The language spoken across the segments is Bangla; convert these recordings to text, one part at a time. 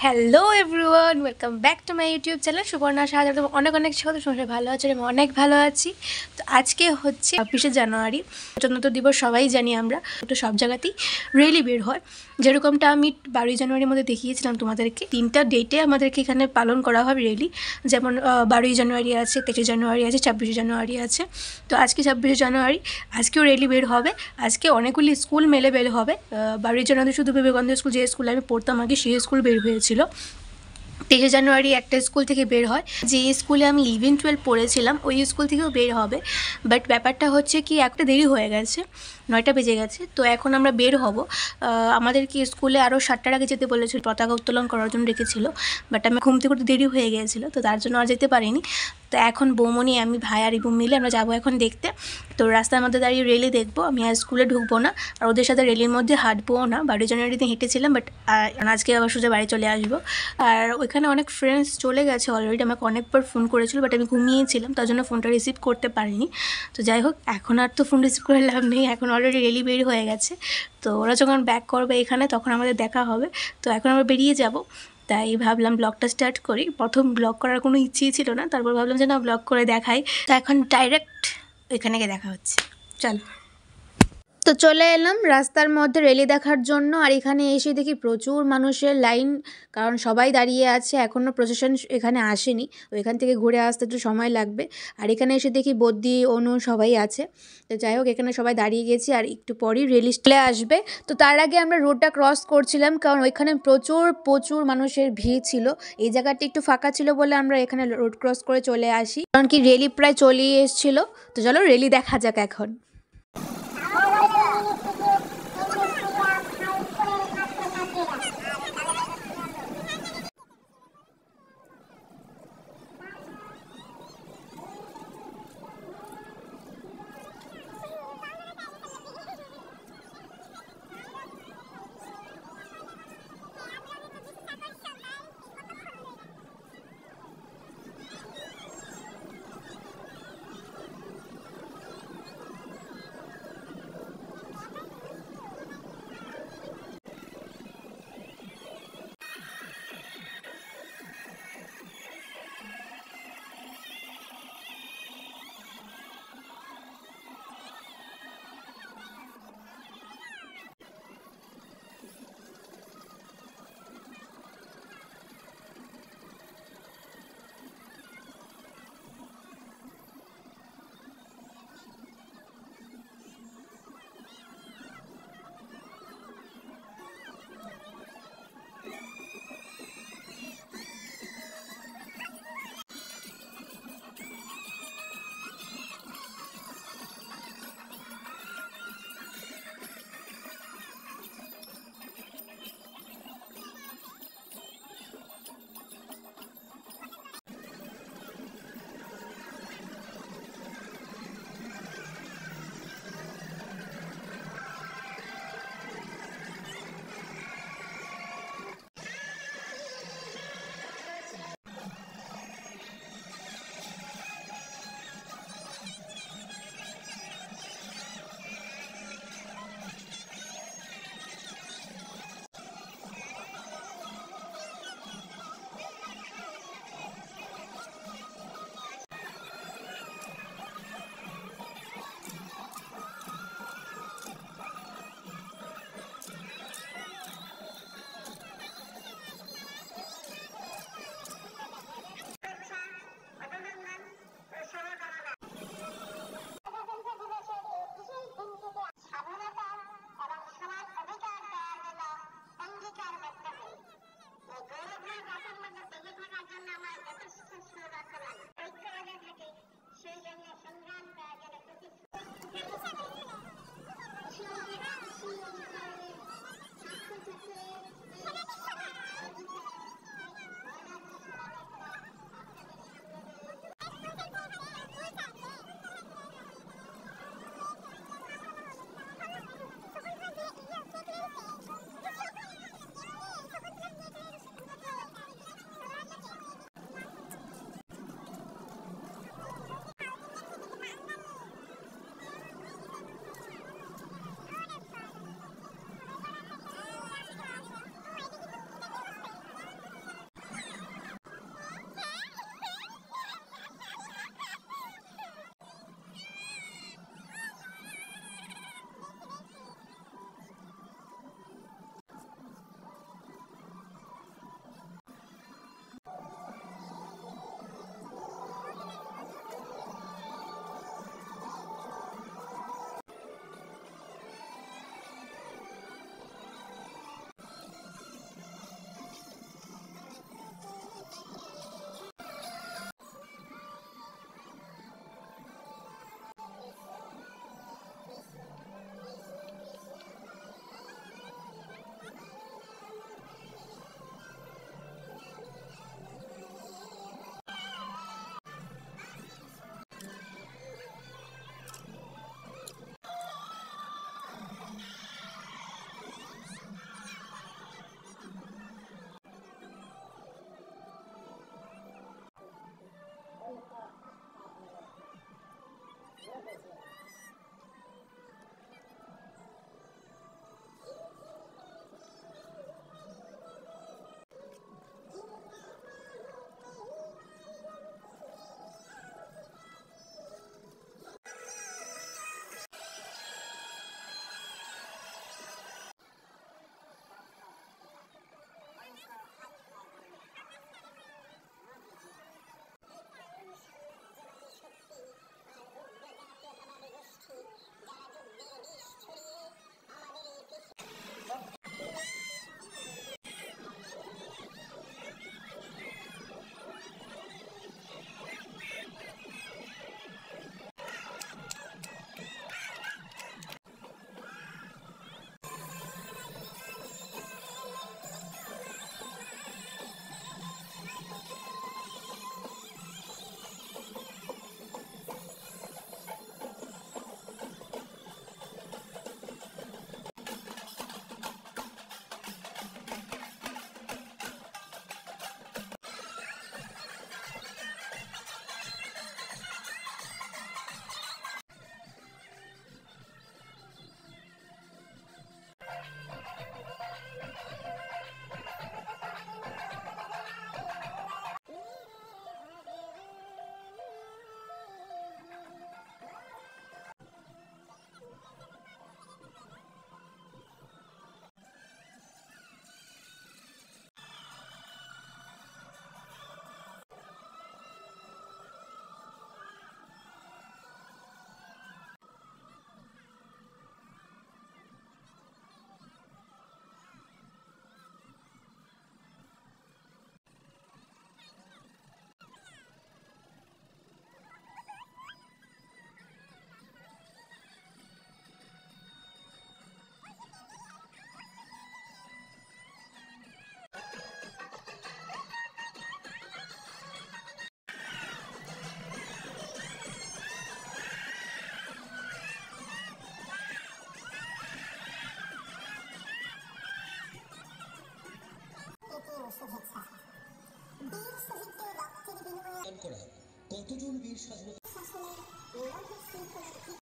Hello everyone, welcome back to my YouTube channel Subarna Saha. অনেক অনেক স্বাগত। তোমার ভালো আছে? আমি অনেক ভালো আছি। তো আজকে হচ্ছে 26শে জানুয়ারি, প্রজাতন্ত্র দিবস। সবাই জানি আমরা, তো সব জায়গাতেই র্যালি বের হয়। যেরকমটা আমি 12ই জানুয়ারির মধ্যে দেখিয়েছিলাম তোমাদেরকে, 3টা ডেটে আমাদেরকে এখানে পালন করা হবে র্যালি। যেমন 12ই জানুয়ারি আছে, 23শে জানুয়ারি আছে, 26শে জানুয়ারি আছে। তো আজকে 26শে জানুয়ারি, আজকেও র্যালি বের হবে। আজকে অনেকগুলি স্কুল মেলে বের হবে। 12ই জানুয়ারি শুধু বিবেকানন্দ স্কুল, যে স্কুলে আমি পড়তাম আগে, সেই স্কুল বের হয়েছিল। 23শে জানুয়ারি একটা স্কুল থেকে বের হয়, যে স্কুলে আমি 11-12 পড়েছিলাম, ওই স্কুল থেকেও বের হবে। বাট ব্যাপারটা হচ্ছে কি, একটা দেরি হয়ে গেছে, 9টা বেজে গেছে। তো এখন আমরা বের হব। আমাদেরকে স্কুলে আরও 7টার আগে যেতে বলেছিল, পতাকা উত্তোলন করার জন্য রেখেছিল। বাট আমি ঘুম থেকে উঠতে দেরি হয়ে গিয়েছিলো, তো তার জন্য আর যেতে পারিনি। তো এখন বৌমনি, আমি, ভাই আর ইবু মিলে আমরা যাবো এখন দেখতে। তো রাস্তার মধ্যে দাঁড়িয়ে রেলি দেখবো। আমি আর স্কুলে ঢুকবো না, আর ওদের সাথে রেলির মধ্যে হাঁটবোও না। 12 জানুয়ারিতে হেঁটেছিলাম, বাট আজকে আবার সোজা বাড়ি চলে আসবো। আর ওইখানে অনেক ফ্রেন্ডস চলে গেছে অলরেডি, আমাকে অনেকবার ফোন করেছিল, বাট আমি ঘুমিয়েছিলাম, তার জন্য ফোনটা রিসিভ করতে পারিনি। তো যাই হোক, এখন আর তো ফোন রিসিভ করে লাভ নেই, এখন অলরেডি রেলি বের হয়ে গেছে। তো ওরা যখন ব্যাক করবে এখানে, তখন আমাদের দেখা হবে। তো এখন আমরা বেরিয়ে যাব। তাই ভাবলাম ব্লগটা স্টার্ট করি। প্রথম ব্লগ করার কোনো ইচ্ছেই ছিল না, তারপর ভাবলাম যে না, ব্লগ করে দেখাই। তো এখন ডাইরেক্ট এখানে গিয়ে দেখা হচ্ছে, চলো। তো চলে এলাম রাস্তার মধ্যে র্যালি দেখার জন্য। আর এখানে এসে দেখি প্রচুর মানুষের লাইন, কারণ সবাই দাঁড়িয়ে আছে, এখনও প্রসেশন এখানে আসেনি। ওইখান থেকে ঘুরে আসতে একটু সময় লাগবে। আর এখানে এসে দেখি বদ্যি, অনু সবাই আছে। তো যাই হোক, এখানে সবাই দাঁড়িয়ে গেছি, আর একটু পরই র্যালি চলে আসবে। তো তার আগে আমরা রোডটা ক্রস করছিলাম, কারণ ওইখানে প্রচুর প্রচুর মানুষের ভিড় ছিল। এই জায়গাটা একটু ফাঁকা ছিল বলে আমরা এখানে রোড ক্রস করে চলে আসি, কারণ কি র্যালি প্রায় চলেই এসেছিল। তো চলো র্যালি দেখা যাক এখন।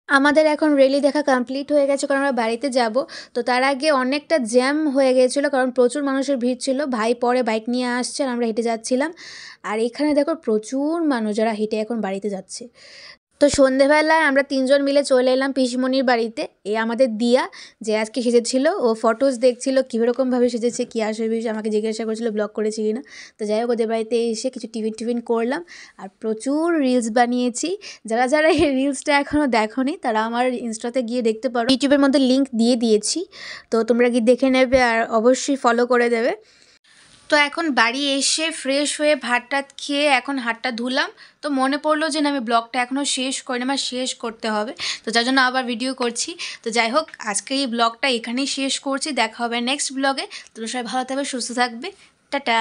আমাদের এখন রেলি দেখা কমপ্লিট হয়ে গেছে, কারণ আমরা বাড়িতে যাব। তো তার আগে অনেকটা জ্যাম হয়ে গিয়েছিলো, কারণ প্রচুর মানুষের ভিড় ছিল। ভাই পরে বাইক নিয়ে আসছে আর আমরা হেঁটে যাচ্ছিলাম। আর এখানে দেখো প্রচুর মানুষ যারা হেঁটে এখন বাড়িতে যাচ্ছে। তো সন্ধেবেলায় আমরা 3 জন মিলে চলে এলাম পিসিমণির বাড়িতে। আমাদের দিয়া, যে আজকে সেজেছিল, ও ফটোস দেখছিল কীরকমভাবে সেজেছে, কী আসবে বিষয় আমাকে জিজ্ঞাসা করছিল ব্লগ করেছি কিনা। তো যাই হোক, ওদের বাড়িতে এসে কিছু টিফিন করলাম আর প্রচুর রিলস বানিয়েছি। যারা যারা এই রিলসটা এখনও দেখোনি তারা আমার ইনস্টাতে গিয়ে দেখতে পারো, ইউটিউবের মধ্যে লিঙ্ক দিয়ে দিয়েছি। তো তোমরা গিয়ে দেখে নেবে আর অবশ্যই ফলো করে দেবে। তো এখন বাড়ি এসে ফ্রেশ হয়ে ভাত টাত খেয়ে এখন হাতটা ধুলাম। তো মনে পড়লো যে না, আমি ব্লগটা এখনও শেষ করিনি, আমার শেষ করতে হবে। তো যার জন্য আবার ভিডিও করছি। তো যাই হোক, আজকে এই ব্লগটা এখানেই শেষ করছি। দেখা হবে নেক্সট ব্লগে। তোমরা সবাই ভালো থাকবে, সুস্থ থাকবে। টাটা।